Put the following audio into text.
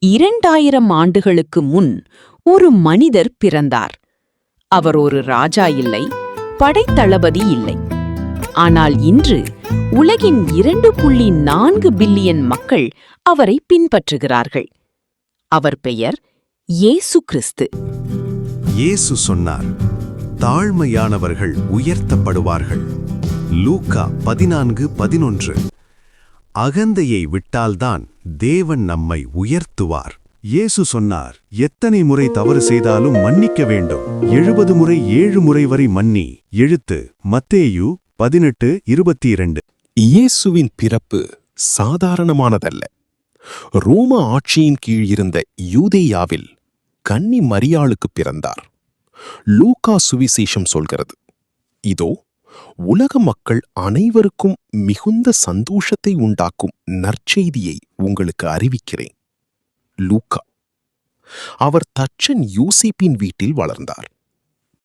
2000 ஆண்டுகளுக்கு முன் ஒரு மனிதர் பிறந்தார். அவர் ஒரு ராஜா இல்லை, படைத்தளபதி இல்லை. ஆனால் இன்று உலகின் 2.4 பில்லியன் மக்கள் அவரை பின்பற்றுகிறார்கள். அவர் பெயர் இயேசு கிறிஸ்து. இயேசு சொன்னார், தாழ்மையானவர்கள் உயர்த்தப்படுவார்கள். லூக்கா 14:11. அகந்தையை விட்டால்தான் தேவன் நம்மை உயர்த்துவார். இயேசு சொன்னார், எத்தனை முறை தவறு செய்தாலும் மன்னிக்க வேண்டும். 70 முறை 7 முறை வரை மன்னி. எழுத்து மத்தேயு 18:22. இயேசுவின் பிறப்பு சாதாரணமானதல்ல. ரோம ஆட்சியின் கீழ் இருந்த யூதேயாவில் கன்னி மரியாளுக்கு பிறந்தார். லூக்கா சுவிசேஷம் சொல்கிறது, இதோ உலக மக்கள் அனைவருக்கும் மிகுந்த சந்தோஷத்தை உண்டாக்கும் நற்செய்தியை உங்களுக்கு அறிவிக்கிறேன். லூக்கா. அவர் தச்சன் யோசேப்பின் வீட்டில் வளர்ந்தார்.